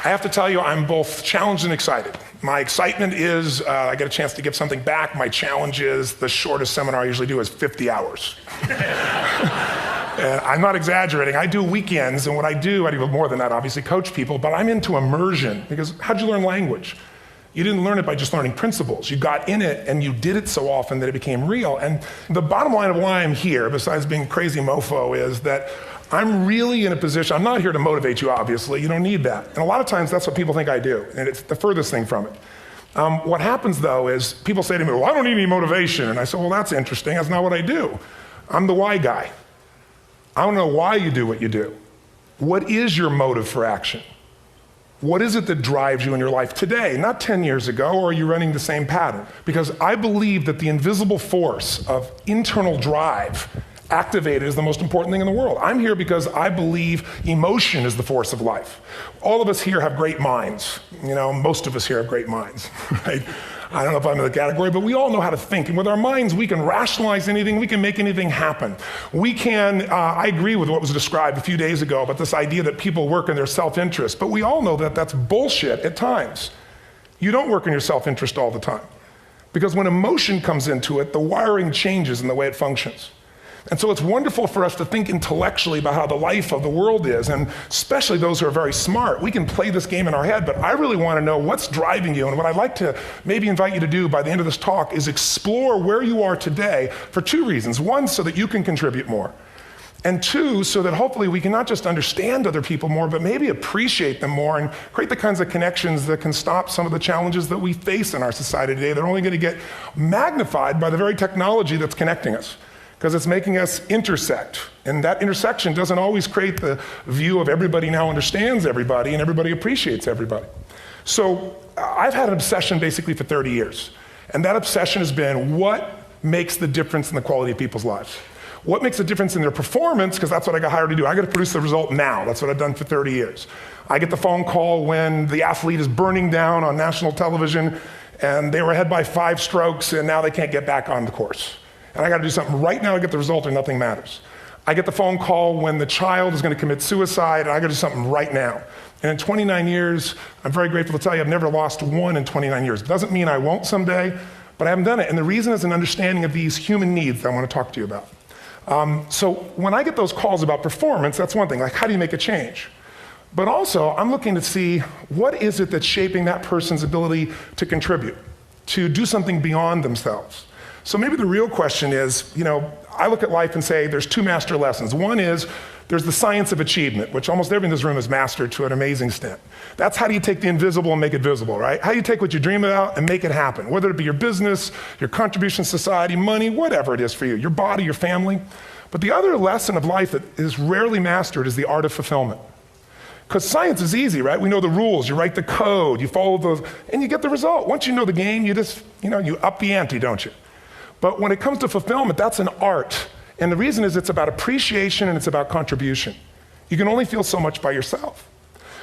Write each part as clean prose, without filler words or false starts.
I have to tell you, I'm both challenged and excited. My excitement is I get a chance to give something back. My challenge is the shortest seminar I usually do is 50 hours. And I'm not exaggerating. I do weekends, and what I do more than that, obviously, coach people, but I'm into immersion, because how'd you learn language? You didn't learn it by just learning principles. You got in it, and you did it so often that it became real. And the bottom line of why I'm here, besides being crazy mofo, is that I'm really in a position, I'm not here to motivate you, obviously. You don't need that. And a lot of times, that's what people think I do, and it's the furthest thing from it. What happens, though, is people say to me, well, I don't need any motivation. And I say, well, that's interesting. That's not what I do. I'm the why guy. I don't know why you do what you do. What is your motive for action? What is it that drives you in your life today, not 10 years ago, or are you running the same pattern? Because I believe that the invisible force of internal drive activated is the most important thing in the world. I'm here because I believe emotion is the force of life. All of us here have great minds. You know, most of us here have great minds, right? I don't know if I'm in the category, but we all know how to think. And with our minds, we can rationalize anything, we can make anything happen. We can, I agree with what was described a few days ago about this idea that people work in their self-interest, but we all know that that's bullshit at times. You don't work in your self-interest all the time. Because when emotion comes into it, the wiring changes in the way it functions. And so it's wonderful for us to think intellectually about how the life of the world is, and especially those who are very smart. We can play this game in our head, but I really want to know what's driving you. And what I'd like to maybe invite you to do by the end of this talk is explore where you are today for two reasons. One, so that you can contribute more. And two, so that hopefully we can not just understand other people more, but maybe appreciate them more and create the kinds of connections that can stop some of the challenges that we face in our society today. They're only going to get magnified by the very technology that's connecting us, because it's making us intersect. And that intersection doesn't always create the view of everybody now understands everybody and everybody appreciates everybody. So I've had an obsession basically for 30 years. And that obsession has been what makes the difference in the quality of people's lives? What makes a difference in their performance? Because that's what I got hired to do. I got to produce the result now. That's what I've done for 30 years. I get the phone call when the athlete is burning down on national television and they were ahead by 5 strokes and now they can't get back on the course. And I got to do something right now to get the result or nothing matters. I get the phone call when the child is going to commit suicide, and I got to do something right now. And in 29 years, I'm very grateful to tell you I've never lost one in 29 years. It doesn't mean I won't someday, but I haven't done it. And the reason is an understanding of these human needs that I want to talk to you about. So when I get those calls about performance, that's one thing, like how do you make a change? But also, I'm looking to see what is it that's shaping that person's ability to contribute, to do something beyond themselves. So maybe the real question is, you know, I look at life and say there's 2 master lessons. One is there's the science of achievement, which almost everyone in this room has mastered to an amazing extent. That's how do you take the invisible and make it visible, right? How do you take what you dream about and make it happen, whether it be your business, your contribution to society, money, whatever it is for you, your body, your family. But the other lesson of life that is rarely mastered is the art of fulfillment. Because science is easy, right? We know the rules, you write the code, you follow those, and you get the result. Once you know the game, you just, you up the ante, don't you? But when it comes to fulfillment, that's an art. And the reason is it's about appreciation and it's about contribution. You can only feel so much by yourself.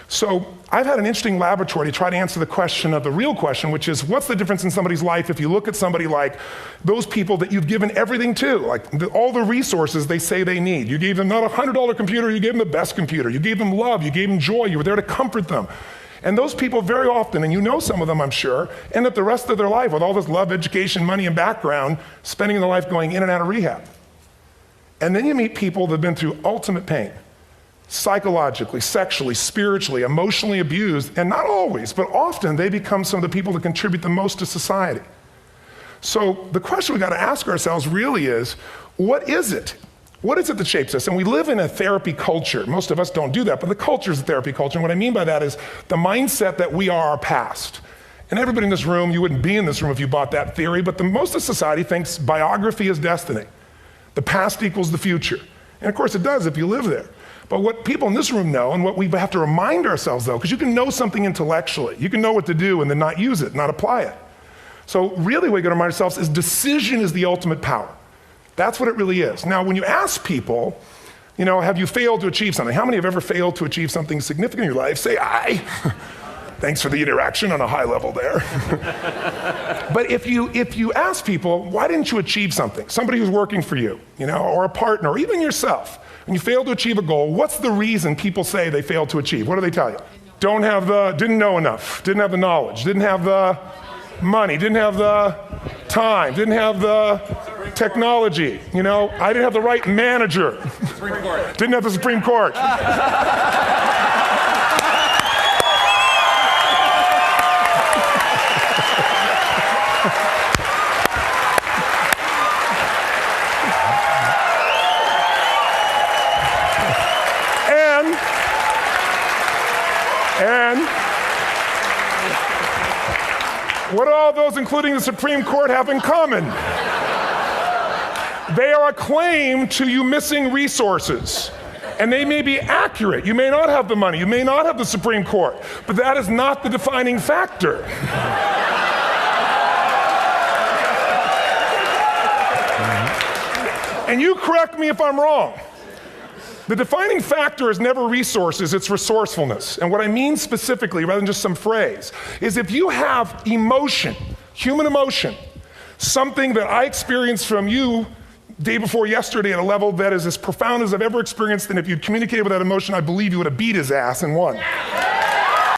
So I've had an interesting laboratory to try to answer the question of the real question, which is what's the difference in somebody's life if you look at somebody like those people that you've given everything to, like all the resources they say they need. You gave them not a $100 computer, you gave them the best computer. You gave them love, you gave them joy, you were there to comfort them. And those people very often, and you know some of them I'm sure, end up the rest of their life with all this love, education, money, and background, spending their life going in and out of rehab. And then you meet people that have been through ultimate pain, psychologically, sexually, spiritually, emotionally abused, and not always, but often they become some of the people that contribute the most to society. So the question we got to ask ourselves really is, what is it? What is it that shapes us? And we live in a therapy culture. Most of us don't do that, but the culture is a therapy culture. And what I mean by that is the mindset that we are our past. And everybody in this room, you wouldn't be in this room if you bought that theory, but most of society thinks biography is destiny. The past equals the future. And of course it does if you live there. But what people in this room know, and what we have to remind ourselves though, because you can know something intellectually, you can know what to do and then not use it, not apply it. So really what we got to remind ourselves is decision is the ultimate power. That's what it really is. Now, when you ask people, have you failed to achieve something? How many have ever failed to achieve something significant in your life? Say, I. Thanks for the interaction on a high level there. But if you ask people, why didn't you achieve something? Somebody who's working for you, or a partner, or even yourself, and you failed to achieve a goal, what's the reason people say they failed to achieve? What do they tell you? didn't know enough, didn't have the knowledge, didn't have the money, didn't have the time, didn't have the technology, I didn't have the right manager. Didn't have the Supreme Court. And what do all those, including the Supreme Court, have in common? They are a claim to you missing resources. And they may be accurate. You may not have the money. You may not have the Supreme Court. But that is not the defining factor. And you correct me if I'm wrong. The defining factor is never resources, it's resourcefulness. And what I mean specifically, rather than just some phrase, is if you have emotion, human emotion, something that I experienced from you day before yesterday at a level that is as profound as I've ever experienced, and if you'd communicated with that emotion, I believe you would have beat his ass and won.